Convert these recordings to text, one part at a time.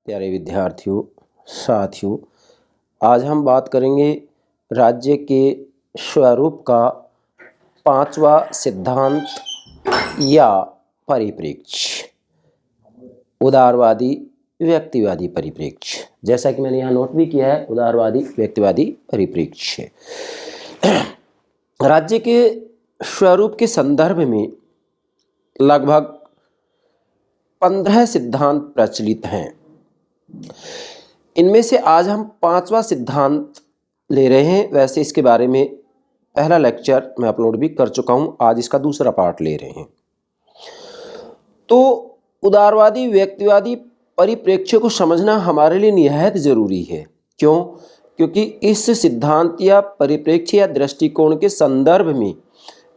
प्यारे विद्यार्थियों, साथियों, आज हम बात करेंगे राज्य के स्वरूप का पांचवा सिद्धांत या परिप्रेक्ष्य, उदारवादी व्यक्तिवादी परिप्रेक्ष्य। जैसा कि मैंने यहाँ नोट भी किया है, उदारवादी व्यक्तिवादी परिप्रेक्ष्य। राज्य के स्वरूप के संदर्भ में लगभग 15 सिद्धांत प्रचलित हैं। इनमें से आज हम पांचवा सिद्धांत ले रहे हैं। वैसे इसके बारे में पहला लेक्चर मैं अपलोड भी कर चुका हूं, आज इसका दूसरा पार्ट ले रहे हैं। तो उदारवादी व्यक्तिवादी परिप्रेक्ष्य को समझना हमारे लिए निहायत जरूरी है। क्यों? क्योंकि इस सिद्धांत या परिप्रेक्ष्य या दृष्टिकोण के संदर्भ में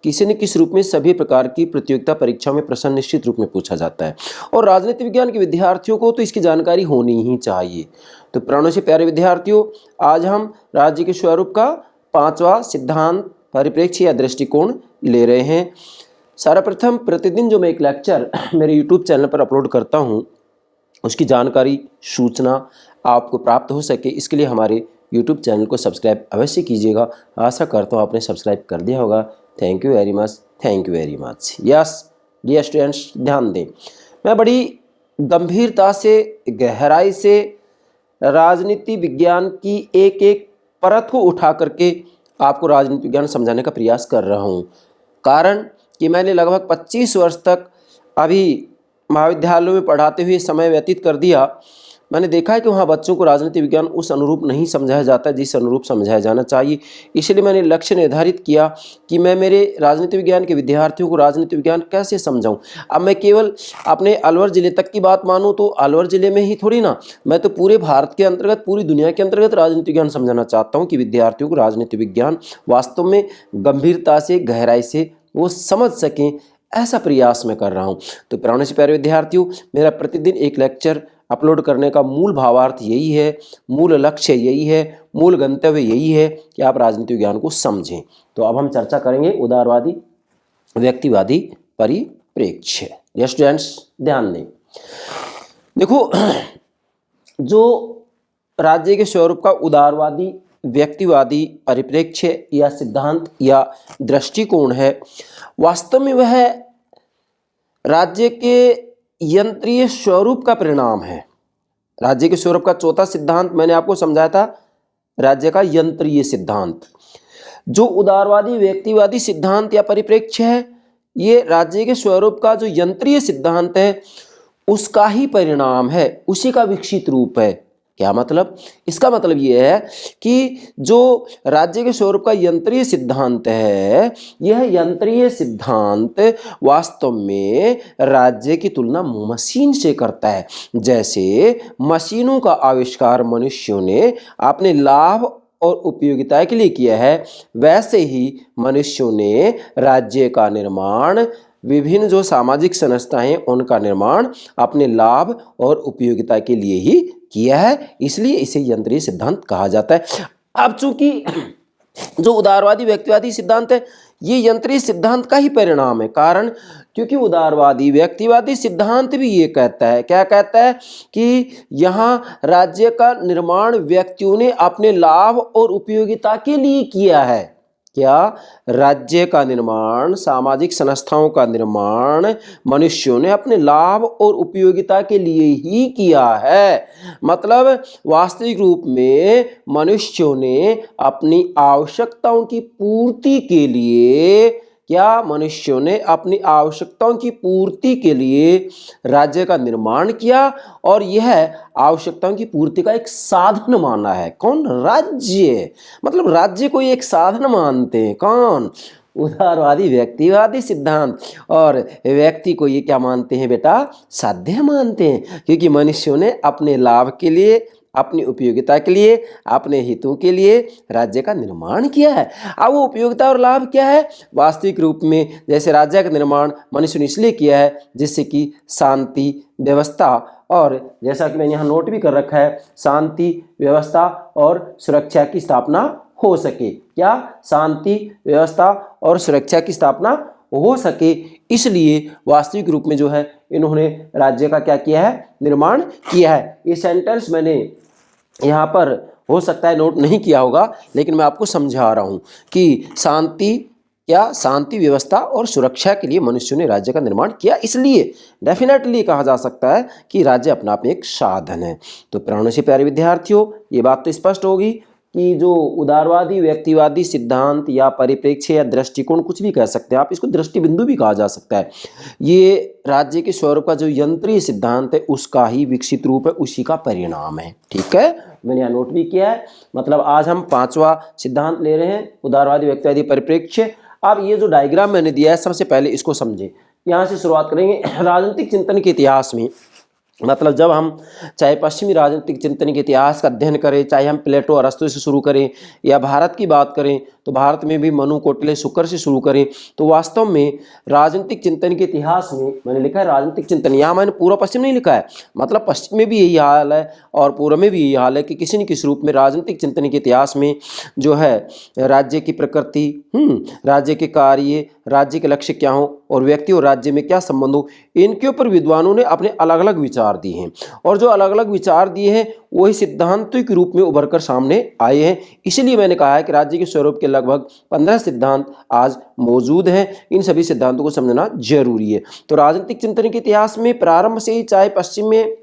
किसी न किसी रूप में सभी प्रकार की प्रतियोगिता परीक्षाओं में प्रश्न निश्चित रूप में पूछा जाता है, और राजनीति विज्ञान के विद्यार्थियों को तो इसकी जानकारी होनी ही चाहिए। तो प्राणों से प्यारे विद्यार्थियों, आज हम राज्य के स्वरूप का पांचवा सिद्धांत परिप्रेक्ष्य या दृष्टिकोण ले रहे हैं। सर्वप्रथम प्रतिदिन जो मैं एक लेक्चर मेरे यूट्यूब चैनल पर अपलोड करता हूँ, उसकी जानकारी सूचना आपको प्राप्त हो सके, इसके लिए हमारे यूट्यूब चैनल को सब्सक्राइब अवश्य कीजिएगा। आशा करता हूँ आपने सब्सक्राइब कर दिया होगा। Thank you very much, thank you very much. Yes dear students, ध्यान दें, मैं बड़ी गंभीरता से, गहराई से राजनीति विज्ञान की एक एक परत को उठा करके आपको राजनीति विज्ञान समझाने का प्रयास कर रहा हूँ। कारण कि मैंने लगभग 25 वर्ष तक अभी महाविद्यालयों में पढ़ाते हुए समय व्यतीत कर दिया। मैंने देखा है कि वहाँ बच्चों को राजनीति विज्ञान उस अनुरूप नहीं समझाया जाता जिस अनुरूप समझाया जाना चाहिए। इसलिए मैंने लक्ष्य निर्धारित किया कि मैं मेरे राजनीति विज्ञान के विद्यार्थियों को राजनीति विज्ञान कैसे समझाऊं। अब मैं केवल अपने अलवर ज़िले तक की बात मानूं तो अलवर ज़िले में ही थोड़ी ना, मैं तो पूरे भारत के अंतर्गत, पूरी दुनिया के अंतर्गत राजनीति विज्ञान समझाना चाहता हूँ कि विद्यार्थियों को राजनीति विज्ञान वास्तव में गंभीरता से, गहराई से वो समझ सकें, ऐसा प्रयास मैं कर रहा हूँ। तो प्राणों से प्यारे विद्यार्थियों, मेरा प्रतिदिन एक लेक्चर अपलोड करने का मूल भावार्थ यही है, मूल लक्ष्य यही है, मूल गंतव्य यही है कि आप राजनीति विज्ञान को समझें। तो अब हम चर्चा करेंगे उदारवादी व्यक्तिवादी परिप्रेक्ष्य। यस स्टूडेंट्स, ध्यान दें। देखो, जो राज्य के स्वरूप का उदारवादी व्यक्तिवादी परिप्रेक्ष्य या सिद्धांत या दृष्टिकोण है, वास्तव में वह राज्य के यंत्रीय स्वरूप का परिणाम है। राज्य के स्वरूप का चौथा सिद्धांत मैंने आपको समझाया था, राज्य का यंत्रीय सिद्धांत। जो उदारवादी व्यक्तिवादी सिद्धांत या परिप्रेक्ष्य है, ये राज्य के स्वरूप का जो यंत्रीय सिद्धांत है उसका ही परिणाम है, उसी का विकसित रूप है। क्या मतलब? इसका मतलब ये है कि जो राज्य के स्वरूप का यंत्रीय सिद्धांत है, यह यंत्रीय सिद्धांत वास्तव में राज्य की तुलना मशीन से करता है। जैसे मशीनों का आविष्कार मनुष्यों ने अपने लाभ और उपयोगिता के लिए किया है, वैसे ही मनुष्यों ने राज्य का निर्माण, विभिन्न जो सामाजिक संस्थाएं उनका निर्माण अपने लाभ और उपयोगिता के लिए ही किया है, इसलिए इसे यंत्रीय सिद्धांत कहा जाता है। अब चूंकि जो उदारवादी व्यक्तिवादी सिद्धांत है, ये यंत्रीय सिद्धांत का ही परिणाम है। कारण क्योंकि उदारवादी व्यक्तिवादी सिद्धांत भी ये कहता है, क्या कहता है कि यहाँ राज्य का निर्माण व्यक्तियों ने अपने लाभ और उपयोगिता के लिए किया है। क्या? राज्य का निर्माण, सामाजिक संस्थाओं का निर्माण मनुष्यों ने अपने लाभ और उपयोगिता के लिए ही किया है। मतलब वास्तविक रूप में मनुष्यों ने अपनी आवश्यकताओं की पूर्ति के लिए, क्या मनुष्यों ने अपनी आवश्यकताओं की पूर्ति के लिए राज्य का निर्माण किया, और यह आवश्यकताओं की पूर्ति का एक साधन माना है। कौन? राज्य। मतलब राज्य को एक साधन मानते हैं। कौन? उदारवादी व्यक्तिवादी सिद्धांत। और व्यक्ति को ये क्या मानते हैं बेटा? साध्य मानते हैं, क्योंकि मनुष्यों ने अपने लाभ के लिए, अपनी उपयोगिता के लिए, अपने हितों के लिए राज्य का निर्माण किया है। अब वो उपयोगिता और लाभ क्या है? वास्तविक रूप में जैसे राज्य का निर्माण मनुष्य ने इसलिए किया है जिससे कि शांति, व्यवस्था, और जैसा कि मैंने यहाँ नोट भी कर रखा है, शांति, व्यवस्था और सुरक्षा की स्थापना हो सके। क्या? शांति, व्यवस्था और सुरक्षा की स्थापना हो सके, इसलिए वास्तविक रूप में जो है इन्होंने राज्य का क्या किया है, निर्माण किया है। ये सेंटेंस मैंने यहाँ पर हो सकता है नोट नहीं किया होगा, लेकिन मैं आपको समझा रहा हूँ कि शांति व्यवस्था और सुरक्षा के लिए मनुष्य ने राज्य का निर्माण किया, इसलिए डेफिनेटली कहा जा सकता है कि राज्य अपना आप में एक साधन है। तो प्राणों से प्यारे विद्यार्थियों, ये बात तो स्पष्ट होगी कि जो उदारवादी व्यक्तिवादी सिद्धांत या परिप्रेक्ष्य या दृष्टिकोण, कुछ भी कह सकते हैं आप, इसको दृष्टि बिंदु भी कहा जा सकता है, ये राज्य के स्वरूप का जो यंत्रीय सिद्धांत है उसका ही विकसित रूप है, उसी का परिणाम है। ठीक है, मैंने यहाँ नोट भी किया है। मतलब आज हम 5वां सिद्धांत ले रहे हैं, उदारवादी व्यक्तिवादी परिप्रेक्ष्य। अब ये जो डायग्राम मैंने दिया है, सबसे पहले इसको समझें। यहाँ से शुरुआत करेंगे। राजनीतिक चिंतन के इतिहास में, मतलब जब हम चाहे पश्चिमी राजनीतिक चिंतन के इतिहास का अध्ययन करें, चाहे हम प्लेटो अरस्तु से शुरू करें या भारत की बात करें तो भारत में भी मनु कोटले शुक्र से शुरू करें, तो वास्तव में राजनीतिक चिंतन के इतिहास में मैंने लिखा है राजनीतिक चिंतन। यहाँ मैंने पूर्व पश्चिम नहीं लिखा है, मतलब पश्चिम में भी यही हाल है और पूर्व में भी यही हाल है कि किसी न किसी रूप में राजनीतिक चिंतन के इतिहास में जो है राज्य की प्रकृति, राज्य के कार्य, राज्य के लक्ष्य क्या हो और व्यक्ति और राज्य में क्या संबंध हो, इनके ऊपर विद्वानों ने अपने अलग अलग विचार दिए हैं। और जो अलग अलग विचार दिए हैं वही सिद्धांतों के रूप में उभर कर सामने आए हैं। इसलिए मैंने कहा है कि राज्य के स्वरूप के लगभग 15 सिद्धांत आज मौजूद हैं। इन सभी सिद्धांतों को समझना जरूरी है। तो राजनीतिक चिंतन के इतिहास में प्रारंभ से ही, चाहे पश्चिम में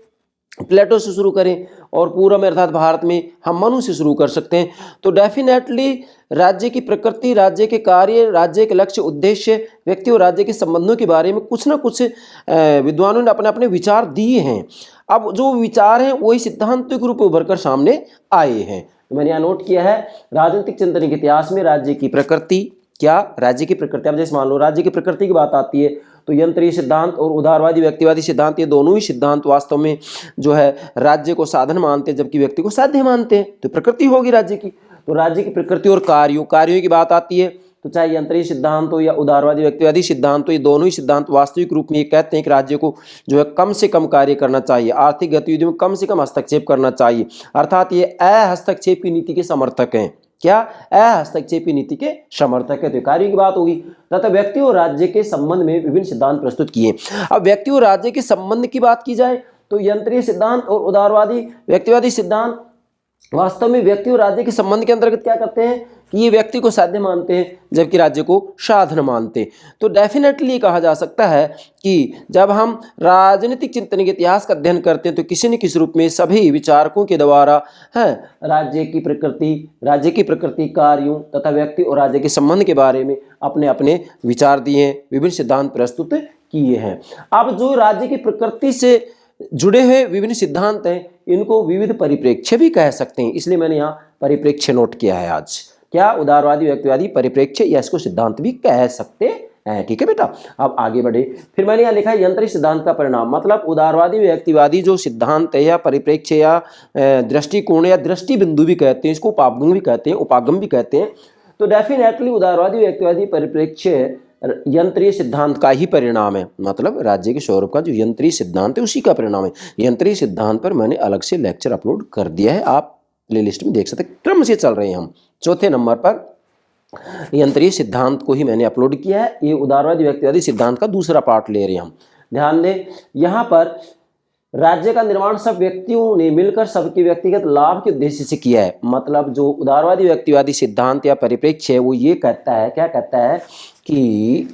प्लेटो से शुरू करें और पूर्व में अर्थात भारत में हम मनु से शुरू कर सकते हैं, तो डेफिनेटली राज्य की प्रकृति, राज्य के कार्य, राज्य के लक्ष्य उद्देश्य, व्यक्ति और राज्य के संबंधों के बारे में कुछ ना कुछ विद्वानों ने अपने अपने विचार दिए हैं। अब जो विचार हैं वही सिद्धांतों के रूप में उभर कर सामने आए हैं। तो मैंने यहाँ नोट किया है राजनीतिक चिंतन के इतिहास में राज्य की प्रकृति, क्या राज्य की प्रकृति, अब जैसे मान लो राज्य की प्रकृति की बात आती है तो यंत्रीय सिद्धांत और उदारवादी व्यक्तिवादी सिद्धांत, ये दोनों ही सिद्धांत वास्तव में जो है राज्य को साधन मानते हैं जबकि व्यक्ति को साध्य मानते हैं। तो प्रकृति होगी राज्य की, तो राज्य की प्रकृति और कार्यों की बात आती है तो चाहे यंत्रीय सिद्धांत हो या उदारवादी व्यक्तिवादी सिद्धांत हो, ये दोनों ही सिद्धांत वास्तविक रूप में ये कहते हैं कि राज्य को जो है कम से कम कार्य करना चाहिए, आर्थिक गतिविधियों में कम से कम हस्तक्षेप करना चाहिए, अर्थात ये अहस्तक्षेप की नीति के समर्थक हैं। क्या? अहस्तक्षेपी नीति के समर्थक है। तो कार्य की बात होगी तथा व्यक्ति और राज्य के संबंध में विभिन्न सिद्धांत प्रस्तुत किए। अब व्यक्ति और राज्य के संबंध की बात की जाए तो यंत्रीय सिद्धांत और उदारवादी व्यक्तिवादी सिद्धांत वास्तव में व्यक्ति और राज्य के संबंध के अंतर्गत क्या करते हैं कि ये व्यक्ति को साध्य मानते हैं जबकि राज्य को साधन मानते हैं। तो डेफिनेटली कहा जा सकता है कि जब हम राजनीतिक चिंतन के इतिहास का अध्ययन करते हैं तो किसी न किसी रूप में सभी विचारकों के द्वारा राज्य की प्रकृति, कार्यों तथा व्यक्ति और राज्य के संबंध के बारे में अपने अपने विचार दिए हैं, विभिन्न सिद्धांत प्रस्तुत किए हैं। अब जो राज्य की प्रकृति से जुड़े हुए विभिन्न सिद्धांत हैं इनको विविध परिप्रेक्ष्य भी कह सकते हैं, इसलिए मैंने यहाँ परिप्रेक्ष्य नोट किया है आज। क्या? उदारवादी व्यक्तिवादी परिप्रेक्ष्य या इसको सिद्धांत भी कह सकते हैं। ठीक है बेटा, अब आगे बढ़े। फिर मैंने यहाँ लिखा है यंत्रीय सिद्धांत का परिणाम, मतलब उदारवादी व्यक्तिवादी जो सिद्धांत है या परिप्रेक्ष्य या दृष्टिकोण या दृष्टि बिंदु भी कहते हैं, इसको उपागम भी कहते हैं, उपागम भी कहते हैं। तो डेफिनेटली उदारवादी व्यक्तिवादी परिप्रेक्ष्य यंत्रीय सिद्धांत का ही परिणाम है, मतलब राज्य के स्वरूप का जो यंत्रीय सिद्धांत है उसी का परिणाम है। यंत्रीय सिद्धांत पर मैंने अलग से लेक्चर अपलोड कर दिया है, आप प्लेलिस्ट में देख सकते हैं, क्रम से चल रहे हैं हम। चौथे नंबर पर यंत्रीय सिद्धांत को ही मैंने अपलोड किया है, ये उदारवादी व्यक्तिवादी सिद्धांत का दूसरा पार्ट ले रहे हैं हम। ध्यान दें, यहाँ पर राज्य का निर्माण सब व्यक्तियों ने मिलकर सबके व्यक्तिगत लाभ के उद्देश्य से किया है। मतलब जो उदारवादी व्यक्तिवादी सिद्धांत या परिप्रेक्ष्य है वो ये कहता है, क्या कहता है कि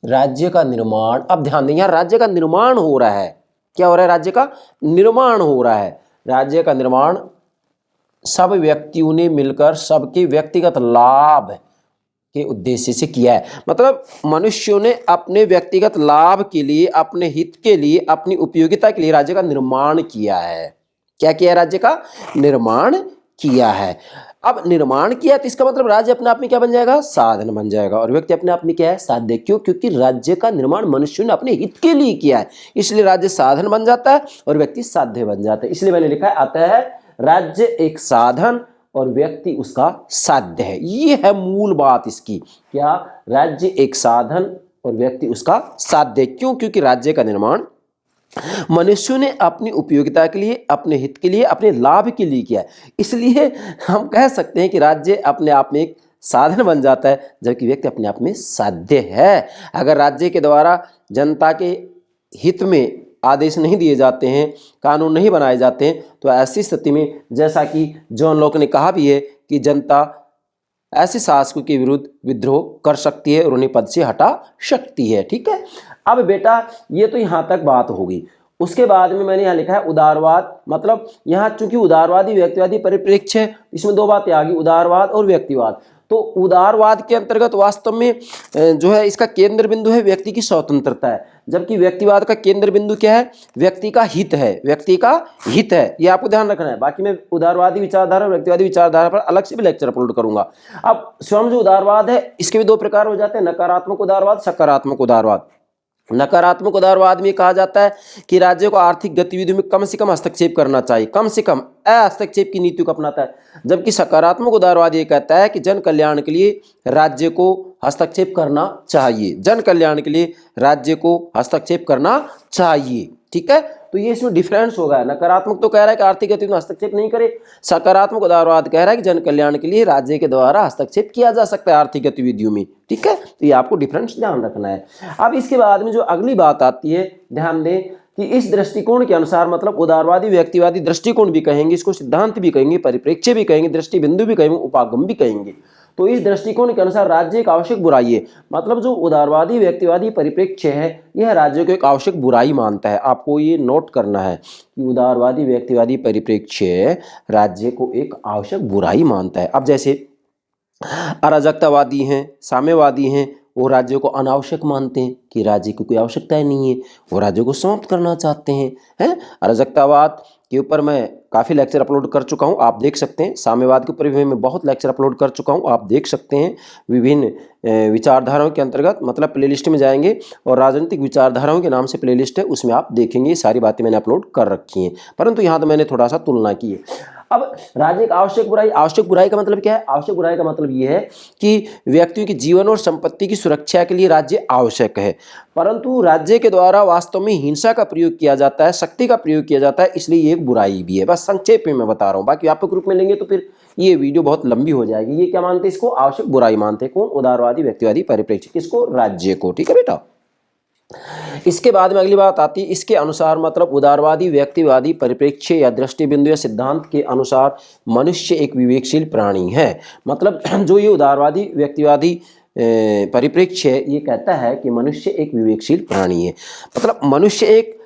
राज्य का निर्माण, अब ध्यान दें यहाँ राज्य का निर्माण हो रहा है, क्या हो रहा है? राज्य का निर्माण हो रहा है। राज्य का निर्माण सब व्यक्तियों ने मिलकर सबके व्यक्तिगत लाभ के उद्देश्य से किया है। मतलब मनुष्यों ने अपने व्यक्तिगत लाभ के लिए, अपने हित के लिए, अपनी उपयोगिता के लिए राज्य का निर्माण किया है। क्या किया है? राज्य का निर्माण किया है। अब निर्माण किया तो इसका मतलब राज्य अपने आप में क्या बन जाएगा? साधन बन जाएगा। और व्यक्ति अपने आप में क्या है? साध्य। क्यों? क्योंकि राज्य का निर्माण मनुष्यों ने अपने हित के लिए किया है, इसलिए राज्य साधन बन जाता है और व्यक्ति साध्य बन जाता है। इसलिए मैंने लिखा है, आता है राज्य एक साधन और व्यक्ति उसका साध्य है। ये है मूल बात इसकी। क्या? राज्य एक साधन और व्यक्ति उसका साध्य। क्यों? क्योंकि राज्य का निर्माण मनुष्यों ने अपनी उपयोगिता के लिए, अपने हित के लिए, अपने लाभ के लिए किया है। इसलिए हम कह सकते हैं कि राज्य अपने आप में एक साधन बन जाता है, जबकि व्यक्ति अपने आप में साध्य है। अगर राज्य के द्वारा जनता के हित में आदेश नहीं दिए जाते हैं, कानून नहीं बनाए जाते हैं, तो ऐसी स्थिति में जैसा कि जॉन लॉक ने कहा भी है कि जनता ऐसे शासकों के विरुद्ध विद्रोह कर सकती है और उन्हें पद से हटा सकती है। ठीक है, अब बेटा ये तो यहाँ तक बात होगी। उसके बाद में मैंने यहाँ लिखा है उदारवाद, मतलब यहाँ चूंकि उदारवादी व्यक्तिवादी परिप्रेक्ष्य है, इसमें दो बातें आ गई, उदारवाद और व्यक्तिवाद। तो उदारवाद के अंतर्गत वास्तव में जो है इसका केंद्र बिंदु है व्यक्ति की स्वतंत्रता है, जबकि व्यक्तिवाद का केंद्र बिंदु क्या है, व्यक्ति का हित है, व्यक्ति का हित है, ये आपको ध्यान रखना है। बाकी मैं उदारवादी विचारधारा और व्यक्तिवादी विचारधारा पर अलग से भी लेक्चर अपलोड करूंगा। अब स्वयं जो उदारवाद है इसके भी दो प्रकार हो जाते हैं, नकारात्मक उदारवाद, सकारात्मक उदारवाद। नकारात्मक उदारवाद में कहा जाता है कि राज्य को आर्थिक गतिविधियों में कम से कम हस्तक्षेप करना चाहिए, कम से कम हस्तक्षेप की नीति को अपनाता है, जबकि सकारात्मक उदारवाद ये कहता है कि जन कल्याण के लिए राज्य को हस्तक्षेप करना चाहिए, जन कल्याण के लिए राज्य को हस्तक्षेप करना चाहिए। ठीक है, तो ये इसमें डिफरेंस होगा। नकारात्मक तो कह रहा है कि आर्थिक गतिविधियों में हस्तक्षेप नहीं करे, सकारात्मक उदारवाद कह रहा है कि जन कल्याण के लिए राज्य के द्वारा हस्तक्षेप किया जा सकता है आर्थिक गतिविधियों में। ठीक है, तो ये आपको डिफरेंस ध्यान रखना है। अब इसके बाद में जो अगली बात आती है, ध्यान दें कि इस दृष्टिकोण के अनुसार, मतलब उदारवादी व्यक्तिवादी दृष्टिकोण भी कहेंगे, इसको सिद्धांत भी कहेंगे, परिप्रेक्ष्य भी कहेंगे, दृष्टि बिंदु भी कहेंगे, उपागम भी कहेंगे। तो इस दृष्टिकोण के अनुसार राज्य एक आवश्यक बुराई है, मतलब जो उदारवादी व्यक्तिवादी परिप्रेक्ष्य है यह राज्य को एक आवश्यक बुराई मानता है। आपको ये नोट करना है कि उदारवादी व्यक्तिवादी परिप्रेक्ष्य राज्य को एक आवश्यक बुराई मानता है। अब जैसे अराजकतावादी हैं, साम्यवादी हैं, वो राज्य को अनावश्यक मानते हैं कि राज्य की कोई आवश्यकता नहीं है, वो राज्य को समाप्त करना चाहते हैं। अराजकतावाद के ऊपर मैं काफ़ी लेक्चर अपलोड कर चुका हूँ, आप देख सकते हैं। साम्यवाद के ऊपर भी मैं बहुत लेक्चर अपलोड कर चुका हूँ, आप देख सकते हैं। विभिन्न विचारधाराओं के अंतर्गत, मतलब प्लेलिस्ट में जाएंगे और राजनीतिक विचारधाराओं के नाम से प्लेलिस्ट है, उसमें आप देखेंगे ये सारी बातें मैंने अपलोड कर रखी हैं, परंतु यहाँ तो मैंने थोड़ा सा तुलना की है। अब राज्य एक आवश्यक बुराई, आवश्यक बुराई का मतलब क्या है? आवश्यक बुराई का मतलब ये है कि व्यक्तियों के जीवन और संपत्ति की सुरक्षा के लिए राज्य आवश्यक है, परंतु राज्य के द्वारा वास्तव में हिंसा का प्रयोग किया जाता है, शक्ति का प्रयोग किया जाता है, इसलिए ये एक बुराई भी है। बस संक्षेप में मैं बता रहा हूँ, बाकी व्यापक रूप में लेंगे तो फिर ये वीडियो बहुत लंबी हो जाएगी। ये क्या मानते हैं? इसको आवश्यक बुराई मानते हैं। कौन? उदारवादी व्यक्तिवादी परिप्रेक्ष्य। किसको? राज्य को। ठीक है बेटा। इसके बाद में अगली बात आती है, इसके अनुसार, मतलब उदारवादी व्यक्तिवादी परिप्रेक्ष्य या दृष्टिबिंदु या सिद्धांत के अनुसार मनुष्य एक विवेकशील प्राणी है। मतलब जो ये उदारवादी व्यक्तिवादी परिप्रेक्ष्य ये कहता है कि मनुष्य एक विवेकशील प्राणी है, मतलब मनुष्य एक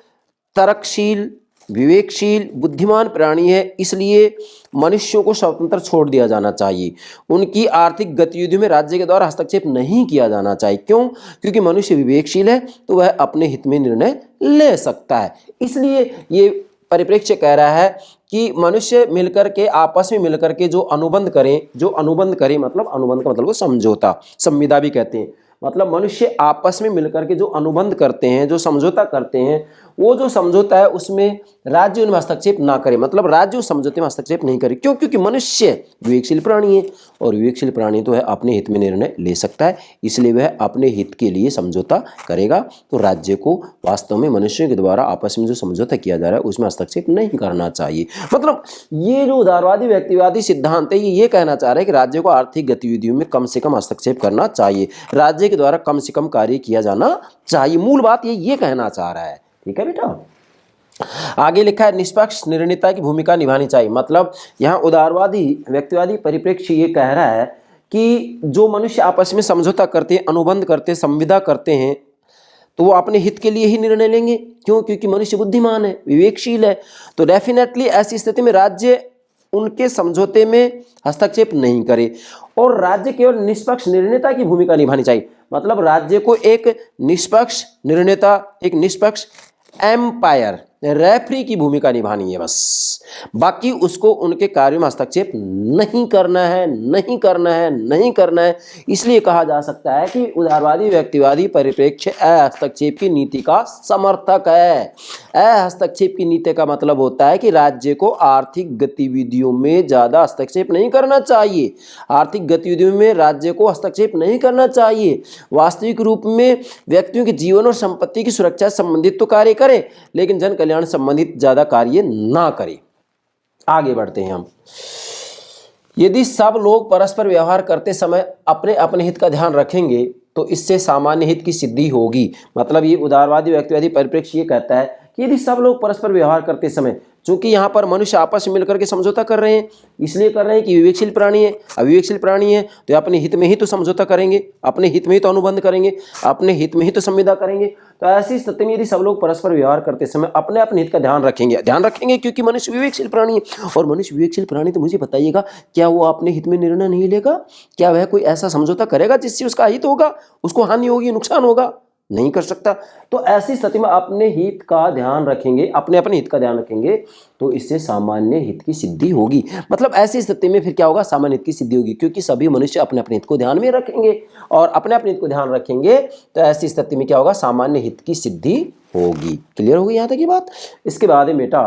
तर्कशील, विवेकशील, बुद्धिमान प्राणी है, इसलिए मनुष्यों को स्वतंत्र छोड़ दिया जाना चाहिए। उनकी आर्थिक गतिविधियों में राज्य के द्वारा हस्तक्षेप नहीं किया जाना चाहिए। क्यों? क्योंकि मनुष्य विवेकशील है तो वह अपने हित में निर्णय ले सकता है। इसलिए ये परिप्रेक्ष्य कह रहा है कि मनुष्य मिलकर के, आपस में मिलकर के जो अनुबंध करें, मतलब अनुबंध का मतलब वो समझौता, संविदा भी कहते हैं, मतलब मनुष्य आपस में मिलकर के जो अनुबंध करते हैं, जो समझौता करते हैं, वो जो समझौता है उसमें राज्य उनमें हस्तक्षेप ना करे, मतलब राज्य उस समझौते में हस्तक्षेप नहीं करे। क्यों? क्योंकि मनुष्य विवेकशील प्राणी है और विवेकशील प्राणी तो है अपने हित में निर्णय ले सकता है, इसलिए वह अपने हित के लिए समझौता करेगा। तो राज्य को वास्तव में मनुष्यों के द्वारा आपस में जो समझौता किया जा रहा है उसमें हस्तक्षेप नहीं करना चाहिए। मतलब ये जो उदारवादी व्यक्तिवादी सिद्धांत है ये कहना चाह रहा है कि राज्य को आर्थिक गतिविधियों में कम से कम हस्तक्षेप करना चाहिए, राज्य के द्वारा कम से कम कार्य किया जाना चाहिए। मूल बात ये कहना चाह रहा है। ठीक है बेटा। आगे लिखा है निष्पक्ष निर्णयता की भूमिका निभानी चाहिए। मतलब यहाँ उदारवादी व्यक्तिवादी परिप्रेक्ष्य ये कह रहा है कि जो मनुष्य आपस में समझौता करते हैं, अनुबंध करते हैं, संविदा करते हैं, तो वो अपने हित के लिए ही निर्णय लेंगे। क्यों? क्योंकि मनुष्य बुद्धिमान है, विवेकशील है, तो डेफिनेटली ऐसी स्थिति में राज्य उनके समझौते में हस्तक्षेप नहीं करे और राज्य केवल निष्पक्ष निर्णयता की भूमिका निभानी चाहिए। मतलब राज्य को एक निष्पक्ष निर्णयता, एक निष्पक्ष एम्पायर, रेफरी की भूमिका निभानी है बस, बाकी उसको उनके कार्यों में हस्तक्षेप नहीं करना है। इसलिए कहा जा सकता है कि उदारवादी व्यक्तिवादी परिप्रेक्ष्य हस्तक्षेप की नीति का समर्थक है। हस्तक्षेप की नीति का मतलब होता है कि राज्य को आर्थिक गतिविधियों में ज़्यादा हस्तक्षेप नहीं करना चाहिए, आर्थिक गतिविधियों में राज्य को हस्तक्षेप नहीं करना चाहिए। वास्तविक रूप में व्यक्तियों के जीवन और संपत्ति की सुरक्षा संबंधित तो कार्य करे, लेकिन जन कल्याण संबंधित ज्यादा कार्य ना करे। आगे बढ़ते हैं हम। यदि सब लोग परस्पर व्यवहार करते समय अपने अपने हित का ध्यान रखेंगे तो इससे सामान्य हित की सिद्धि होगी। मतलब ये उदारवादी व्यक्तिवादी परिप्रेक्ष्य ये कहता है कि यदि सब लोग परस्पर व्यवहार करते समय, चूंकि यहाँ पर मनुष्य आपस में मिलकर के समझौता कर रहे हैं, इसलिए कर रहे हैं कि विवेकशील प्राणी है, अविवेकशील प्राणी है, तो अपने हित में ही तो समझौता करेंगे, अपने हित में ही तो अनुबंध करेंगे, अपने हित में ही तो संविदा करेंगे। तो ऐसी स्थिति में यदि सब लोग परस्पर व्यवहार करते समय अपने अपने हित का ध्यान रखेंगे क्योंकि मनुष्य विवेकशील प्राणी है। और मनुष्य विवेकशील प्राणी, तो मुझे बताइएगा, क्या वो अपने हित में निर्णय नहीं लेगा? क्या वह कोई ऐसा समझौता करेगा जिससे उसका हित होगा, उसको हानि होगी, नुकसान होगा? नहीं कर सकता। तो ऐसी स्थिति में अपने हित का ध्यान रखेंगे, अपने अपने हित का ध्यान रखेंगे, तो इससे सामान्य हित की सिद्धि होगी। मतलब ऐसी स्थिति में फिर क्या होगा? सामान्य हित की सिद्धि होगी, क्योंकि सभी मनुष्य अपने अपने हित को ध्यान में रखेंगे, और अपने अपने हित को ध्यान रखेंगे तो ऐसी स्थिति में क्या होगा? सामान्य हित की सिद्धि होगी। क्लियर होगी यहाँ तक ये बात? इसके बाद में बेटा,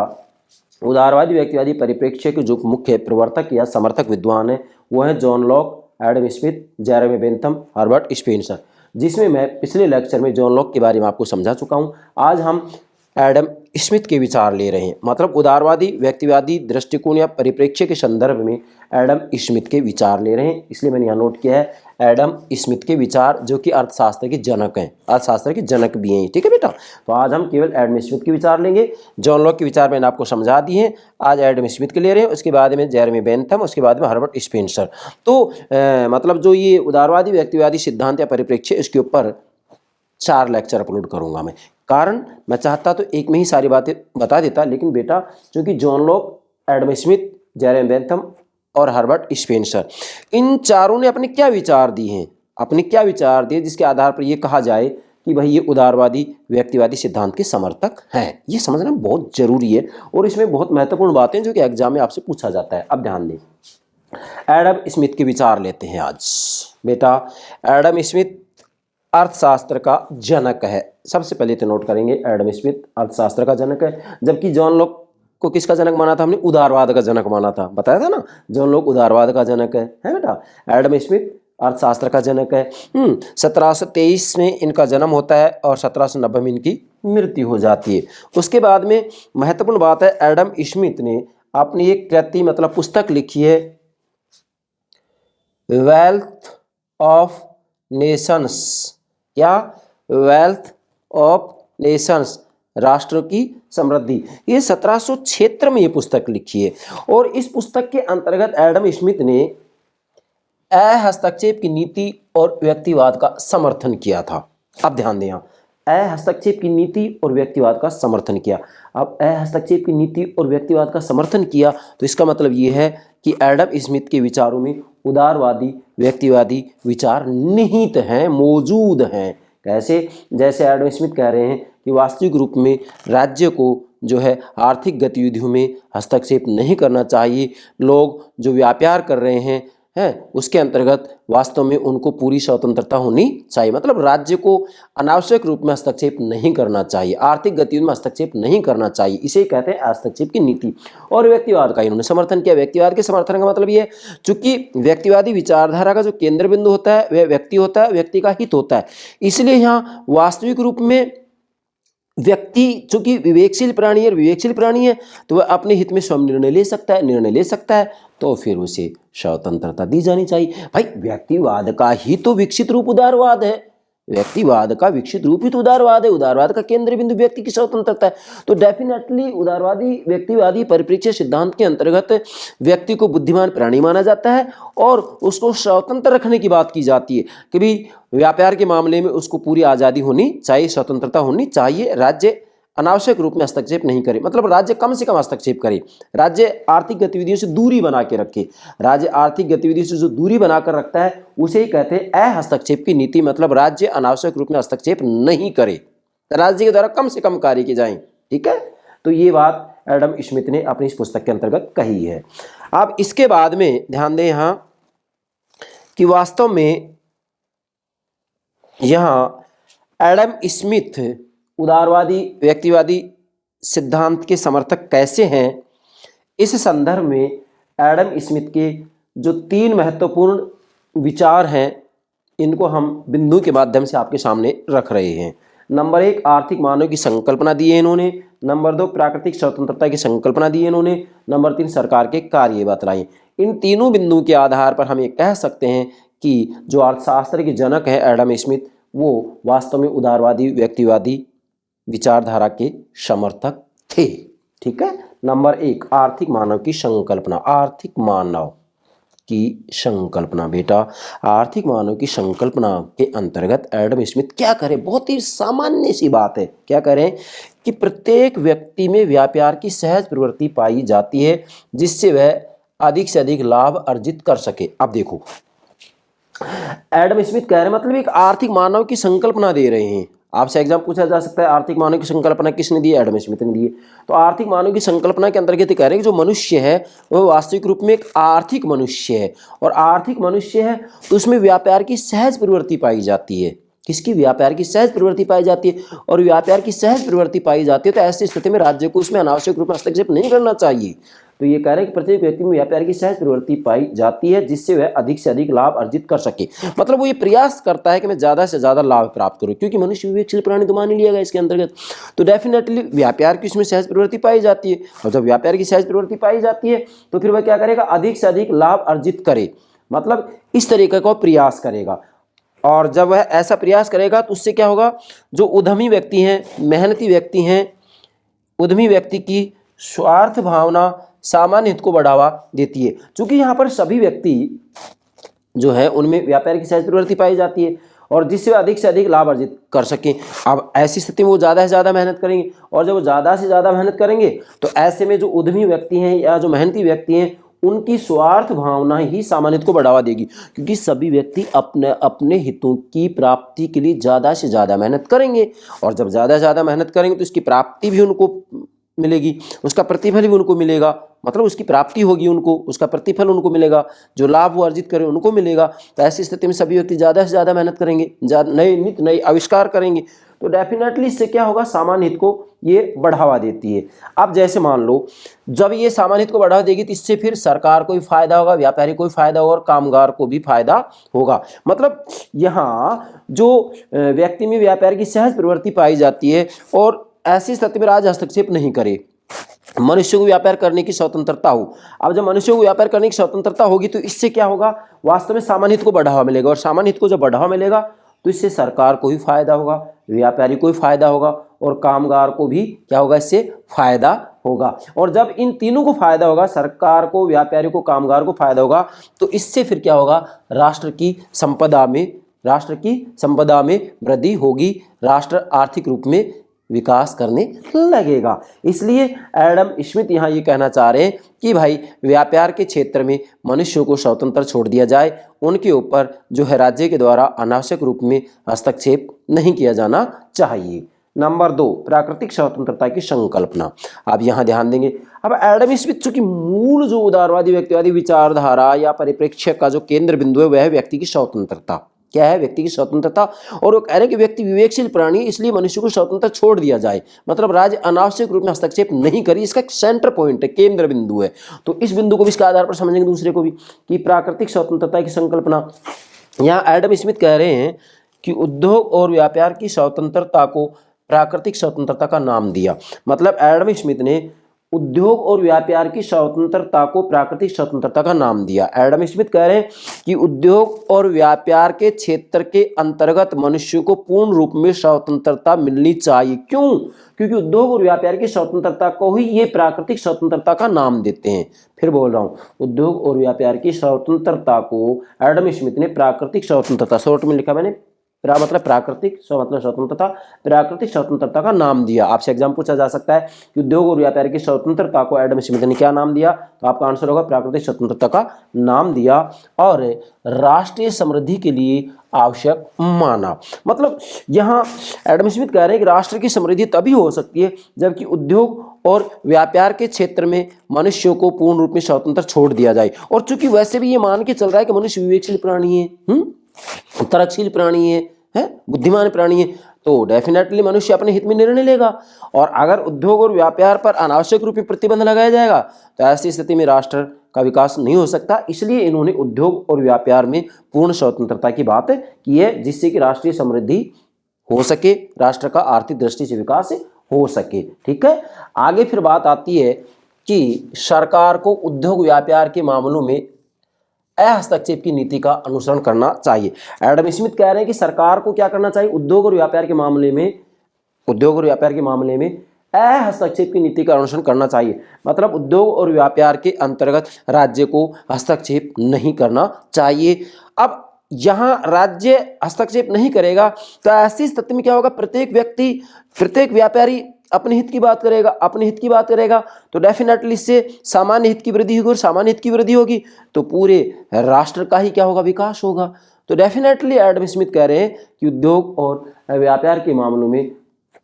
उदारवादी व्यक्तिवादी परिप्रेक्ष्य के जो मुख्य प्रवर्तक या समर्थक विद्वान है वो है John Locke, Adam Smith, Jeremy Bentham, Herbert Spencer, जिसमें मैं पिछले लेक्चर में जॉन लॉक के बारे में आपको समझा चुका हूं। आज हम एडम स्मिथ के विचार ले रहे हैं। मतलब उदारवादी व्यक्तिवादी दृष्टिकोण या परिप्रेक्ष्य के संदर्भ में एडम स्मिथ के विचार ले रहे हैं, इसलिए मैंने यहाँ नोट किया है एडम स्मिथ के विचार, जो कि अर्थशास्त्र के जनक हैं, अर्थशास्त्र के जनक भी हैं। ठीक है बेटा? तो आज हम केवल एडम स्मिथ के विचार लेंगे। जॉन लॉक के विचार मैंने आपको समझा दिए हैं, आज एडम स्मिथ के ले रहे हैं, उसके बाद में जेरेमी बेंथम, उसके बाद में हर्बर्ट स्पेंसर। तो मतलब जो ये उदारवादी व्यक्तिवादी सिद्धांत या परिप्रेक्ष्य, इसके ऊपर 4 लेक्चर अपलोड करूंगा मैं। कारण मैं चाहता तो एक में ही सारी बातें बता देता, लेकिन बेटा चूंकि John Locke, Adam Smith, Jeremy Bentham और हर्बर्ट स्पेंसर, इन चारों ने अपने क्या विचार दिए हैं, अपने क्या विचार दिए जिसके आधार पर ये कहा जाए कि भाई ये उदारवादी व्यक्तिवादी सिद्धांत के समर्थक हैं, ये समझना बहुत जरूरी है। और इसमें बहुत महत्वपूर्ण बातें जो कि एग्जाम में आपसे पूछा जाता है। अब ध्यान दें, एडम स्मिथ के विचार लेते हैं आज। बेटा एडम स्मिथ अर्थशास्त्र का जनक है। सबसे पहले तो नोट करेंगे एडम स्मिथ अर्थशास्त्र का जनक है, जबकि जॉन लॉक को किसका जनक माना था हमने? उदारवाद का जनक माना था, बताया था ना, जॉन लॉक उदारवाद का जनक है बेटा? एडम स्मिथ अर्थशास्त्र का जनक है। 1723 में इनका जन्म होता है और 1790 में इनकी मृत्यु हो जाती है। उसके बाद में महत्वपूर्ण बात है, एडम स्मिथ ने अपनी एक कृति मतलब पुस्तक लिखी है, वेल्थ ऑफ नेशंस, या वेल्थ ऑफ नेशंस, राष्ट्रों की समृद्धि। ये 1776 में ये पुस्तक लिखी है। और इस पुस्तक के अंतर्गत एडम स्मिथ ने हस्तक्षेप की नीति और व्यक्तिवाद का समर्थन किया था। अब ध्यान दें, हस्तक्षेप की नीति और व्यक्तिवाद का समर्थन किया। अब हस्तक्षेप की नीति और व्यक्तिवाद का समर्थन किया तो इसका मतलब ये है कि एडम स्मिथ के विचारों में उदारवादी व्यक्तिवादी विचार निहित हैं, मौजूद हैं। कैसे? जैसे एडम स्मिथ कह रहे हैं कि वास्तविक रूप में राज्य को जो है आर्थिक गतिविधियों में हस्तक्षेप नहीं करना चाहिए। लोग जो व्यापार कर रहे हैं उसके अंतर्गत वास्तव में उनको पूरी स्वतंत्रता होनी चाहिए। मतलब राज्य को अनावश्यक रूप में हस्तक्षेप नहीं करना चाहिए, आर्थिक गतिविधियों में हस्तक्षेप नहीं करना चाहिए, इसे कहते हैं हस्तक्षेप की नीति। और व्यक्तिवाद का इन्होंने समर्थन किया। व्यक्तिवाद के समर्थन का मतलब ये है, चूंकि व्यक्तिवादी विचारधारा का जो केंद्र बिंदु होता है वह व्यक्ति होता है, व्यक्ति का हित होता है, इसलिए यहाँ वास्तविक रूप में व्यक्ति चूंकि विवेकशील प्राणी है तो वह अपने हित में स्वयं निर्णय ले सकता है, तो फिर उसे स्वतंत्रता दी जानी चाहिए। भाई व्यक्तिवाद का ही तो विकसित रूप उदारवाद है, व्यक्तिवाद का विकसित रूप ही तो उदारवाद है। उदारवाद का केंद्र बिंदु व्यक्ति की स्वतंत्रता है। तो डेफिनेटली उदारवादी व्यक्तिवादी परिप्रेक्ष्य सिद्धांत के अंतर्गत व्यक्ति को बुद्धिमान प्राणी माना जाता है और उसको स्वतंत्र रखने की बात की जाती है कि भी व्यापार के मामले में उसको पूरी आज़ादी होनी चाहिए, स्वतंत्रता होनी चाहिए, राज्य अनावश्यक रूप में हस्तक्षेप नहीं करे। मतलब राज्य कम से कम हस्तक्षेप करे, राज्य आर्थिक गतिविधियों से दूरी बना के रखे। राज्य आर्थिक गतिविधियों से जो दूरी बनाकर रखता है उसे ही कहते हैं अहस्तक्षेप की नीति। मतलब राज्य अनावश्यक रूप में हस्तक्षेप नहीं करे, राज्य के द्वारा कम से कम कार्य किए जाएं। ठीक है? तो ये बात एडम स्मिथ ने अपनी इस पुस्तक के अंतर्गत कही है। अब इसके बाद में ध्यान दें यहाँ कि वास्तव में यहाँ एडम स्मिथ उदारवादी व्यक्तिवादी सिद्धांत के समर्थक कैसे हैं, इस संदर्भ में एडम स्मिथ के जो 3 महत्वपूर्ण विचार हैं इनको हम बिंदु के माध्यम से आपके सामने रख रहे हैं। नंबर 1 आर्थिक मानव की संकल्पना दी है इन्होंने। नंबर 2 प्राकृतिक स्वतंत्रता की संकल्पना दी है इन्होंने। नंबर 3 सरकार के कार्य बतलाए। इन तीनों बिंदुओं के आधार पर हम ये कह सकते हैं कि जो अर्थशास्त्र के जनक हैं एडम स्मिथ, वो वास्तव में उदारवादी व्यक्तिवादी विचारधारा के समर्थक थे। ठीक है। नंबर 1, आर्थिक मानव की संकल्पना। आर्थिक मानव की संकल्पना, बेटा आर्थिक मानव की संकल्पना के अंतर्गत एडम स्मिथ क्या करें, बहुत ही सामान्य सी बात है, क्या करें कि प्रत्येक व्यक्ति में व्यापार की सहज प्रवृत्ति पाई जाती है जिससे वह अधिक से अधिक लाभ अर्जित कर सके। अब देखो एडम स्मिथ कह रहे हैं, मतलब एक आर्थिक मानव की संकल्पना दे रहे हैं। आपसे एग्जाम पूछा जा सकता है आर्थिक मानव की संकल्पना किसने दी, एडम स्मिथ ने दी है। तो आर्थिक मानव की संकल्पना के अंतर्गत कह रहे हैं कि जो मनुष्य है वह वास्तविक रूप में एक आर्थिक मनुष्य है, और आर्थिक मनुष्य है तो उसमें व्यापार की सहज प्रवृत्ति पाई जाती है। किसकी? व्यापार की सहज प्रवृत्ति पाई जाती है, और व्यापार की सहज प्रवृत्ति पाई जाती है तो ऐसी स्थिति में राज्य को उसमें अनावश्यक रूप में हस्तक्षेप नहीं करना चाहिए। तो ये कह रहे हैं कि प्रत्येक व्यक्ति में व्यापार की सहज प्रवृत्ति पाई जाती है जिससे वह अधिक से अधिक लाभ अर्जित कर सके। मतलब वो ये प्रयास करता है कि मैं ज़्यादा से ज़्यादा लाभ प्राप्त करूँ, क्योंकि मनुष्य विवेकशील प्राणी तो मान ही लिया गया इसके अंतर्गत। तो डेफिनेटली व्यापार की उसमें सहज प्रवृत्ति पाई जाती है, और जब व्यापार की सहज प्रवृत्ति पाई जाती है तो फिर वह क्या करेगा, अधिक से अधिक लाभ अर्जित करे, मतलब इस तरीके का प्रयास करेगा। और जब वह ऐसा प्रयास करेगा तो उससे क्या होगा, जो उद्यमी व्यक्ति हैं, मेहनती व्यक्ति हैं, उद्यमी व्यक्ति की स्वार्थ भावना सामान्य हित को बढ़ावा देती है। क्योंकि यहाँ पर सभी व्यक्ति जो है उनमें व्यापार की सहज प्रवृत्ति पाई जाती है, और जिससे वे अधिक से अधिक लाभ अर्जित कर सकें। अब ऐसी स्थिति में वो ज़्यादा से ज़्यादा मेहनत करेंगे, और जब वो ज़्यादा से ज़्यादा मेहनत करेंगे तो ऐसे में जो उद्यमी व्यक्ति हैं या जो मेहनती व्यक्ति हैं उनकी स्वार्थ भावना ही सामान्य हित को बढ़ावा देगी, क्योंकि सभी व्यक्ति अपने अपने हितों की प्राप्ति के लिए ज़्यादा से ज़्यादा मेहनत करेंगे, और जब ज़्यादा से ज़्यादा मेहनत करेंगे तो इसकी प्राप्ति भी उनको मिलेगी, उसका प्रतिफल भी उनको मिलेगा, मतलब उसकी प्राप्ति होगी उनको, उसका प्रतिफल उनको मिलेगा, जो लाभ वो अर्जित करें उनको मिलेगा। तो ऐसी स्थिति में सभी व्यक्ति ज़्यादा से ज़्यादा मेहनत करेंगे, नए आविष्कार करेंगे, तो डेफिनेटली इससे क्या होगा, सामान्य हित को ये बढ़ावा देती है। अब जैसे मान लो जब ये सामान्य हित को बढ़ावा देगी तो इससे फिर सरकार को भी फायदा होगा, व्यापारी को भी फायदा होगा, और कामगार को भी फायदा होगा। मतलब यहाँ जो व्यक्ति में व्यापार की सहज प्रवृत्ति पाई जाती है और ऐसी स्थिति में राज्य हस्तक्षेप नहीं करे, मनुष्य को व्यापार करने की स्वतंत्रता हो। अब जब मनुष्य को व्यापार करने की स्वतंत्रता होगी तो इससे क्या होगा, वास्तव में सामान्य हित को बढ़ावा मिलेगा, और सामान्य हित को जब बढ़ावा मिलेगा तो इससे सरकार को भी फायदा होगा, व्यापारी को भी फायदा होगा, और कामगार को भी क्या होगा, इससे फायदा होगा। और जब इन तीनों को फायदा होगा, सरकार को, व्यापारी को, कामगार को फायदा होगा, तो इससे फिर क्या होगा, राष्ट्र की संपदा में वृद्धि होगी, राष्ट्र आर्थिक रूप में विकास करने लगेगा। इसलिए एडम स्मिथ यहाँ ये कहना चाह रहे हैं कि भाई व्यापार के क्षेत्र में मनुष्यों को स्वतंत्र छोड़ दिया जाए, उनके ऊपर जो है राज्य के द्वारा अनावश्यक रूप में हस्तक्षेप नहीं किया जाना चाहिए। नंबर 2, प्राकृतिक स्वतंत्रता की संकल्पना। अब यहाँ ध्यान देंगे, अब एडम स्मिथ चूंकि मूल जो उदारवादी व्यक्तिवादी विचारधारा या परिप्रेक्ष्य का जो केंद्र बिंदु है वह है व्यक्ति की स्वतंत्रता। क्या है? व्यक्ति की स्वतंत्रता। और वो कह रहे हैं कि व्यक्ति विवेकशील प्राणी, इसलिए मनुष्य को स्वतंत्र छोड़ दिया जाए, मतलब राज्य अनावश्यक रूप में हस्तक्षेप नहीं करे, इसका एक सेंटर पॉइंट है, केंद्र बिंदु है। तो इस बिंदु को भी इसके आधार पर समझेंगे दूसरे को भी, कि प्राकृतिक स्वतंत्रता की संकल्पना। यहाँ एडम स्मिथ कह रहे हैं कि उद्योग और व्यापार की स्वतंत्रता को प्राकृतिक स्वतंत्रता का नाम दिया। मतलब एडम स्मिथ ने उद्योग और व्यापार की स्वतंत्रता को प्राकृतिक स्वतंत्रता का नाम दिया। एडम स्मिथ कह रहे हैं कि उद्योग और व्यापार के क्षेत्र के अंतर्गत मनुष्य को पूर्ण रूप में स्वतंत्रता मिलनी चाहिए। क्यों? क्योंकि उद्योग और व्यापार की स्वतंत्रता को ही ये प्राकृतिक स्वतंत्रता का नाम देते हैं। फिर बोल रहा हूँ, उद्योग और व्यापार की स्वतंत्रता को एडम स्मिथ ने प्राकृतिक स्वतंत्रता, शॉर्ट में लिखा मैंने, मतलब प्राकृतिक, मतलब स्वतंत्रता, प्राकृतिक स्वतंत्रता का नाम दिया। आपसे एग्जाम पूछा जा सकता है कि उद्योग और व्यापार की स्वतंत्रता को एडम स्मिथ ने क्या नाम दिया, तो आपका आंसर होगा प्राकृतिक स्वतंत्रता का नाम दिया, और राष्ट्रीय समृद्धि के लिए आवश्यक माना। मतलब यहाँ एडम स्मिथ कह रहे हैं कि राष्ट्र की समृद्धि तभी हो सकती है जबकि उद्योग और व्यापार के क्षेत्र में मनुष्यों को पूर्ण रूप में स्वतंत्र छोड़ दिया जाए। और चूंकि वैसे भी ये मान के चल रहा है कि मनुष्य विवेकशील प्राणी है, तर्कशील प्राणी है, बुद्धिमान प्राणी है, तो डेफिनेटली मनुष्य अपने हित में निर्णय लेगा। और अगर उद्योग और व्यापार पर अनावश्यक रूप में प्रतिबंध लगाया जाएगा तो ऐसी स्थिति में राष्ट्र का विकास नहीं हो सकता। इसलिए इन्होंने उद्योग और व्यापार में पूर्ण स्वतंत्रता की बात की है, जिससे कि राष्ट्रीय समृद्धि हो सके, राष्ट्र का आर्थिक दृष्टि से विकास हो सके। ठीक है, आगे फिर बात आती है कि सरकार को उद्योग व्यापार के मामलों में हस्तक्षेप की नीति का अनुसरण करना चाहिए। एडम स्मिथ कह रहे हैं कि सरकार को क्या करना चाहिए, उद्योग और व्यापार के मामले में हस्तक्षेप की नीति का अनुसरण करना चाहिए। मतलब उद्योग और व्यापार के अंतर्गत राज्य को हस्तक्षेप नहीं करना चाहिए। अब यहाँ राज्य हस्तक्षेप नहीं करेगा तो ऐसी स्थिति में क्या होगा, प्रत्येक व्यापारी अपने हित की बात करेगा तो डेफिनेटली इससे सामान्य हित की वृद्धि होगी, और सामान्य हित की वृद्धि होगी तो पूरे राष्ट्र का ही क्या होगा, विकास होगा। तो डेफिनेटली एडम स्मिथ कह रहे हैं कि उद्योग और व्यापार के मामलों में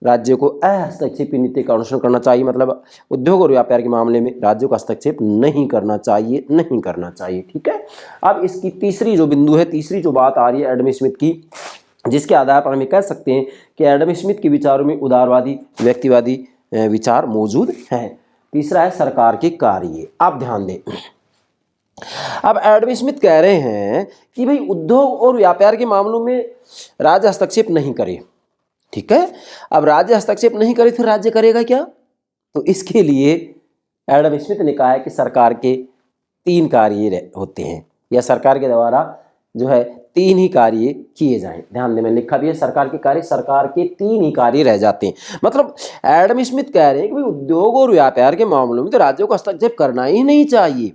राज्य को हस्तक्षेप की नीति का अनुसरण करना चाहिए। मतलब उद्योग और व्यापार के मामले में राज्य को हस्तक्षेप नहीं करना चाहिए। ठीक है। अब इसकी तीसरी जो बात आ रही है एडम स्मिथ की, जिसके आधार पर हम कह सकते हैं कि एडम स्मिथ के विचारों में उदारवादी व्यक्तिवादी विचार मौजूद हैं। तीसरा है सरकार के कार्य। आप ध्यान दें, अब एडम स्मिथ कह रहे हैं कि भाई उद्योग और व्यापार के मामलों में राज्य हस्तक्षेप नहीं करे। ठीक है। अब राज्य हस्तक्षेप नहीं करे फिर राज्य करेगा क्या, तो इसके लिए एडम स्मिथ ने कहा है कि सरकार के 3 कार्य होते हैं, या सरकार के द्वारा जो है 3 ही कार्य किए जाएं। ध्यान दें, मैंने लिखा भी है सरकार के 3 ही कार्य रह जाते हैं। मतलब एडम स्मिथ कह रहे हैं कि भाई उद्योग और व्यापार के मामलों में तो राज्यों को हस्तक्षेप करना ही नहीं चाहिए,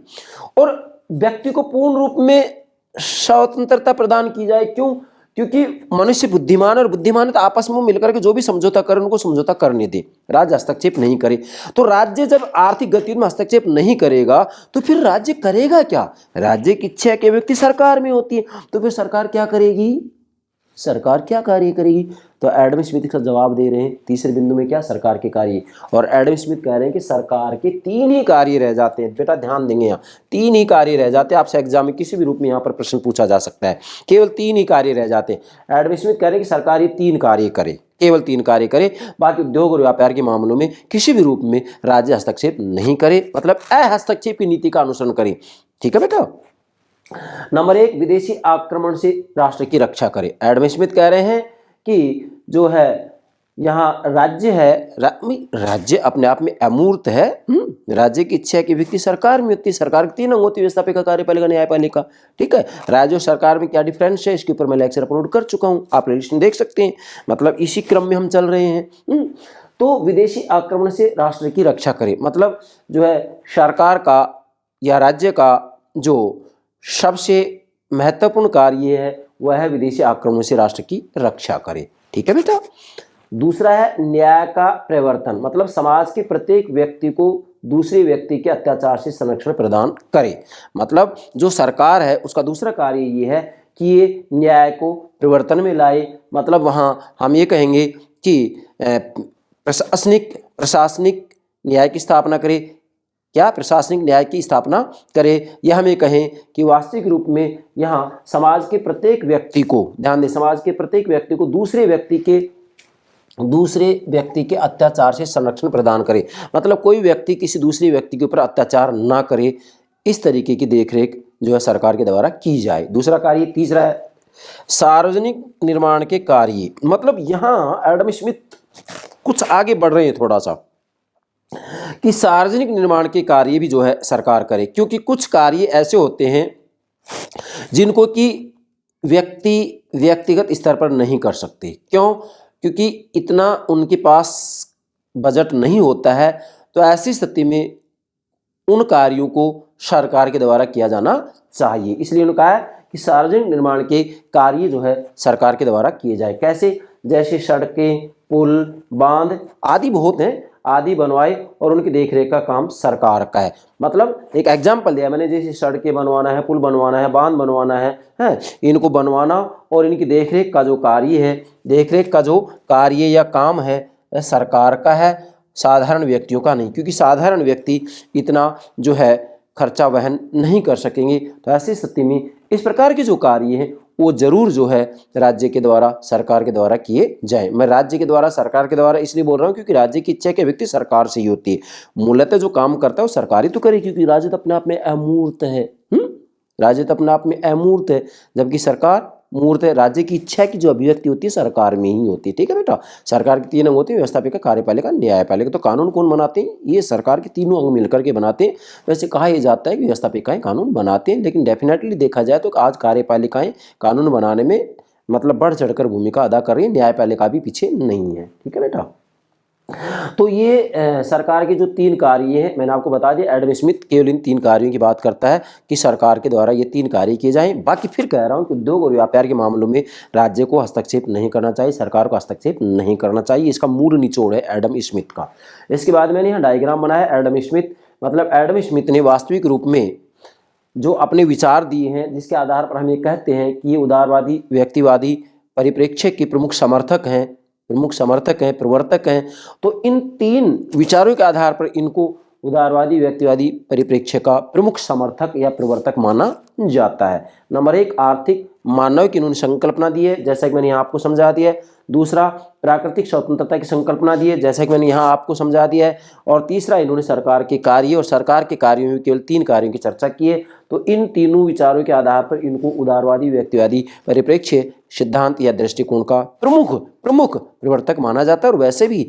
और व्यक्ति को पूर्ण रूप में स्वतंत्रता प्रदान की जाए। क्यों? क्योंकि मनुष्य बुद्धिमान और बुद्धिमान आपस में मिलकर के जो भी समझौता करे उनको समझौता करने दे, राज्य हस्तक्षेप नहीं करे। तो राज्य जब आर्थिक गतिविधि में हस्तक्षेप नहीं करेगा तो फिर राज्य करेगा क्या? राज्य की इच्छा के व्यक्ति सरकार में होती है, तो फिर सरकार क्या करेगी, सरकार क्या कार्य करेगी? तो एडम स्मिथ का जवाब दे रहे हैं तीसरे बिंदु में, क्या, सरकार के कार्य। और एडम स्मिथ कह रहे हैं कि सरकार के 3 ही कार्य रह जाते हैं। बेटा ध्यान देंगे, यहाँ 3 ही कार्य रह जाते हैं। आपसे एग्जाम में किसी भी रूप में यहाँ पर प्रश्न पूछा जा सकता है, केवल 3 ही कार्य रह जाते हैं। एडम स्मिथ कह रहे हैं कि सरकार ये 3 कार्य करे, केवल 3 कार्य करे, बाकी उद्योग और व्यापार के मामलों में किसी भी रूप में राज्य हस्तक्षेप नहीं करे, मतलब हस्तक्षेप की नीति का अनुसरण करे। ठीक है बेटा। नंबर 1, विदेशी आक्रमण से राष्ट्र की रक्षा करे। एडम स्मिथ कह रहे हैं कि जो है यहाँ राज्य है, राज्य अपने आप में अमूर्त है। राज्य की इच्छा की व्यक्ति सरकार में होती है। सरकार के 3 अंग होती है, व्यवस्थापिका, कार्यपालिका, न्यायपालिका। ठीक है। राज्य और सरकार में क्या डिफरेंस है, इसके ऊपर मैं लेक्चर अपलोड कर चुका हूँ, आप प्लेलिस्ट में देख सकते हैं। मतलब इसी क्रम में हम चल रहे हैं। तो विदेशी आक्रमण से राष्ट्र की रक्षा करे, मतलब जो है सरकार का या राज्य का जो सबसे महत्वपूर्ण कार्य है वह है विदेशी आक्रमण से राष्ट्र की रक्षा करे। ठीक है बेटा। दूसरा है न्याय का प्रवर्तन, मतलब समाज के प्रत्येक व्यक्ति को दूसरे व्यक्ति के अत्याचार से संरक्षण प्रदान करे। मतलब जो सरकार है उसका दूसरा कार्य ये है कि ये न्याय को प्रवर्तन में लाए। मतलब वहाँ हम ये कहेंगे कि प्रशासनिक न्याय की स्थापना करे। क्या? प्रशासनिक न्याय की स्थापना करे। या हम ये कहें कि वास्तविक रूप में यहाँ समाज के प्रत्येक व्यक्ति को, ध्यान दें, समाज के प्रत्येक व्यक्ति को दूसरे व्यक्ति के अत्याचार से संरक्षण प्रदान करे। मतलब कोई व्यक्ति किसी दूसरे व्यक्ति के ऊपर अत्याचार ना करे, इस तरीके की देखरेख जो है सरकार के द्वारा की जाए। दूसरा कार्य। तीसरा है सार्वजनिक निर्माण के कार्य। मतलब यहाँ एडम स्मिथ कुछ आगे बढ़ रहे हैं थोड़ा सा, कि सार्वजनिक निर्माण के कार्य भी जो है सरकार करे, क्योंकि कुछ कार्य ऐसे होते हैं जिनको कि व्यक्तिगत स्तर पर नहीं कर सकते। क्यों? क्योंकि इतना उनके पास बजट नहीं होता है। तो ऐसी स्थिति में उन कार्यों को सरकार के द्वारा किया जाना चाहिए। इसलिए उन्होंने कहा है कि सार्वजनिक निर्माण के कार्य जो है सरकार के द्वारा किए जाए। कैसे? जैसे सड़कें, पुल, बांध आदि बहुत हैं, आदि बनवाए और उनकी देखरेख का काम सरकार का है। मतलब एक एग्जाम्पल दिया मैंने, जैसे सड़कें बनवाना है, पुल बनवाना है, बांध बनवाना है, इनको बनवाना और इनकी देखरेख का जो कार्य या काम है सरकार का है, साधारण व्यक्तियों का नहीं। क्योंकि साधारण व्यक्ति इतना जो है खर्चा वहन नहीं कर सकेंगे। तो ऐसी स्थिति में इस प्रकार के जो कार्य हैं वो जरूर जो है राज्य के द्वारा, सरकार के द्वारा किए जाएं। मैं राज्य के द्वारा, सरकार के द्वारा इसलिए बोल रहा हूँ क्योंकि राज्य की इच्छा के व्यक्ति सरकार से ही होती है। मूलतः जो काम करता है वो सरकार ही तो करे, क्योंकि राज्य तो अपने आप में अमूर्त है। राज्य तो अपने आप में अमूर्त है, जबकि सरकार मूर्त है। राज्य की इच्छा की जो अभिव्यक्ति होती है सरकार में ही होती है। ठीक है बेटा, सरकार के 3 अंग होते हैं, व्यवस्थापिका, कार्यपालिका, न्यायपालिका। तो कानून कौन बनाते हैं? ये सरकार के तीनों अंग मिलकर के बनाते हैं। वैसे कहा यह जाता है कि व्यवस्थापिकाएं कानून बनाते हैं, लेकिन डेफिनेटली देखा जाए तो आज कार्यपालिकाएं कानून बनाने में मतलब बढ़ चढ़कर भूमिका अदा कर रही है, न्यायपालिका भी पीछे नहीं है। ठीक है बेटा, तो ये सरकार के जो 3 कार्य हैं मैंने आपको बता दिया। एडम स्मिथ केवल इन 3 कार्यों की बात करता है कि सरकार के द्वारा ये 3 कार्य किए जाएं। बाकी फिर कह रहा हूँ कि उद्योग और व्यापार के मामलों में राज्य को हस्तक्षेप नहीं करना चाहिए, सरकार को हस्तक्षेप नहीं करना चाहिए। इसका मूल निचोड़ है एडम स्मिथ का। इसके बाद मैंने यहाँ डायग्राम बनाया। एडम स्मिथ मतलब एडम स्मिथ ने वास्तविक रूप में जो अपने विचार दिए हैं, जिसके आधार पर हम ये कहते हैं कि ये उदारवादी व्यक्तिवादी परिप्रेक्ष्य के प्रमुख समर्थक हैं, प्रवर्तक हैं। तो इन 3 विचारों के आधार पर इनको उदारवादी व्यक्तिवादी परिप्रेक्ष्य का प्रमुख समर्थक या प्रवर्तक माना जाता है। नंबर 1, आर्थिक मानव की इन्होंने संकल्पना दी है, जैसा कि मैंने यहाँ आपको समझा दिया है। दूसरा, प्राकृतिक स्वतंत्रता की संकल्पना दी है, जैसा कि मैंने यहाँ आपको समझा दिया है। और तीसरा, इन्होंने सरकार के कार्य और सरकार के कार्यों में केवल 3 कार्यों की चर्चा की है। तो इन तीनों विचारों के आधार पर इनको उदारवादी व्यक्तिवादी परिप्रेक्ष्य सिद्धांत या दृष्टिकोण का प्रमुख प्रवर्तक माना जाता है। और वैसे भी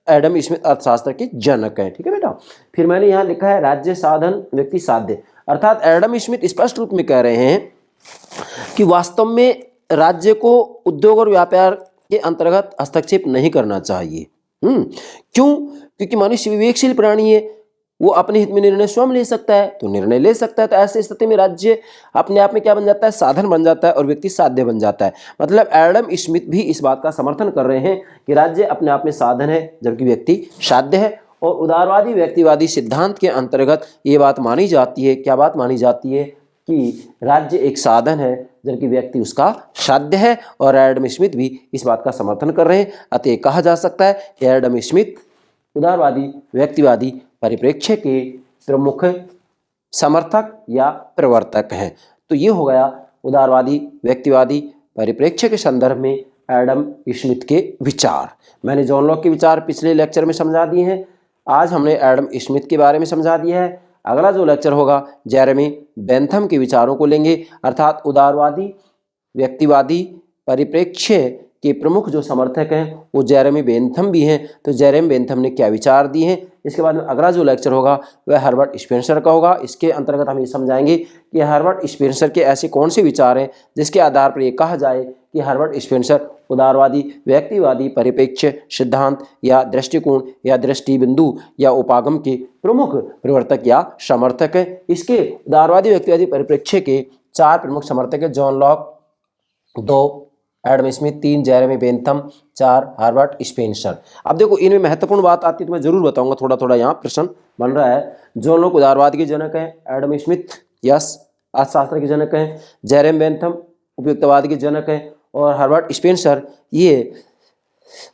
एडम स्मिथ अर्थशास्त्र के जनक हैं। ठीक है बेटा, फिर मैंने यहाँ लिखा है राज्य साधन व्यक्ति साध्य, अर्थात एडम स्मिथ स्पष्ट रूप में कह रहे हैं कि वास्तव में राज्य को उद्योग और व्यापार के अंतर्गत हस्तक्षेप नहीं करना चाहिए। क्यों? क्योंकि मनुष्य विवेकशील प्राणी है, वो अपने हित में निर्णय स्वयं ले सकता है, तो निर्णय ले सकता है। तो ऐसी स्थिति में राज्य अपने आप में क्या बन जाता है? साधन बन जाता है और व्यक्ति साध्य बन जाता है। मतलब एडम स्मिथ भी इस बात का समर्थन कर रहे हैं कि राज्य अपने आप में साधन है जबकि व्यक्ति साध्य है। और उदारवादी व्यक्तिवादी सिद्धांत के अंतर्गत ये बात मानी जाती है, क्या बात मानी जाती है? कि राज्य एक साधन है जबकि व्यक्ति उसका साध्य है। और एडम स्मिथ भी इस बात का समर्थन कर रहे हैं। अतः कहा जा सकता है कि एडम स्मिथ उदारवादी व्यक्तिवादी परिप्रेक्ष्य के प्रमुख समर्थक या प्रवर्तक हैं। तो ये हो गया उदारवादी व्यक्तिवादी परिप्रेक्ष्य के संदर्भ में एडम स्मिथ के विचार। मैंने जॉन लॉक के विचार पिछले लेक्चर में समझा दिए हैं, आज हमने एडम स्मिथ के बारे में समझा दिया है। अगला जो लेक्चर होगा जेरेमी बेंथम के विचारों को लेंगे, अर्थात उदारवादी व्यक्तिवादी परिप्रेक्ष्य के प्रमुख जो समर्थक हैं वो जेरेमी बेंथम भी हैं। तो जेरेमी बेंथम ने क्या विचार दिए हैं। इसके बाद में अगला जो लेक्चर होगा वह हर्बर्ट स्पेंसर का होगा। इसके अंतर्गत हम ये समझाएंगे कि हर्बर्ट स्पेंसर के ऐसे कौन से विचार हैं जिसके आधार पर ये कहा जाए कि हर्बर्ट स्पेंसर उदारवादी व्यक्तिवादी परिप्रेक्ष्य सिद्धांत या दृष्टिकोण या दृष्टिबिंदु या उपागम के प्रमुख प्रवर्तक या समर्थक है। इसके उदारवादी व्यक्तिवादी परिप्रेक्ष्य के 4 प्रमुख समर्थक है। John Locke 2, Adam Smith 3, Jeremy Bentham 4, Herbert Spencer. अब देखो इनमें महत्वपूर्ण बात आती है तो मैं जरूर बताऊंगा, थोड़ा थोड़ा यहाँ प्रश्न बन रहा है। जॉन लॉक उदारवाद के जनक हैं, एडम स्मिथ यस अर्थशास्त्र के जनक हैं, जेरेमी बेंथम उपयुक्तवाद के जनक हैं और हर्बर्ट स्पेंसर ये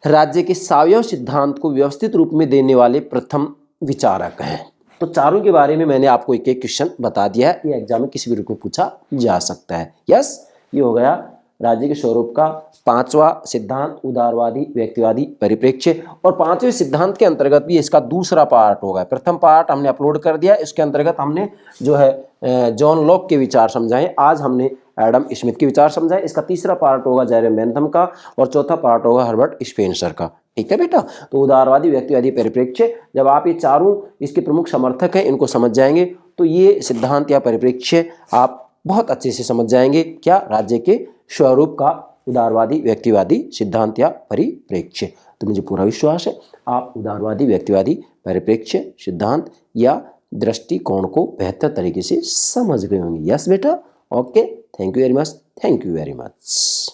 राज्य के सावयव सिद्धांत को व्यवस्थित रूप में देने वाले प्रथम विचारक हैं। तो चारों के बारे में मैंने आपको एक एक क्वेश्चन बता दिया है, ये एग्जाम में किसी भी रूप में पूछा जा सकता है। यस, ये हो गया राज्य के स्वरूप का 5वां सिद्धांत उदारवादी व्यक्तिवादी परिप्रेक्ष्य। और 5वें सिद्धांत के अंतर्गत भी इसका दूसरा पार्ट होगा। प्रथम पार्ट हमने अपलोड कर दिया, इसके अंतर्गत हमने जो है जॉन लॉक के विचार समझाए, आज हमने एडम स्मिथ के विचार समझाए। इसका तीसरा पार्ट होगा जेरेमी बेंथम का और चौथा पार्ट होगा हर्बर्ट स्पेंसर का। ठीक है बेटा, तो उदारवादी व्यक्तिवादी परिप्रेक्ष्य, जब आप ये चारों इसके प्रमुख समर्थक हैं इनको समझ जाएंगे तो ये सिद्धांत या परिप्रेक्ष्य आप बहुत अच्छे से समझ जाएंगे। क्या? राज्य के स्वरूप का उदारवादी व्यक्तिवादी सिद्धांत या परिप्रेक्ष्य। तो मुझे पूरा विश्वास है आप उदारवादी व्यक्तिवादी परिप्रेक्ष्य सिद्धांत या दृष्टिकोण को बेहतर तरीके से समझ गए होंगे। यस बेटा, okay, thank you very much, thank you very much.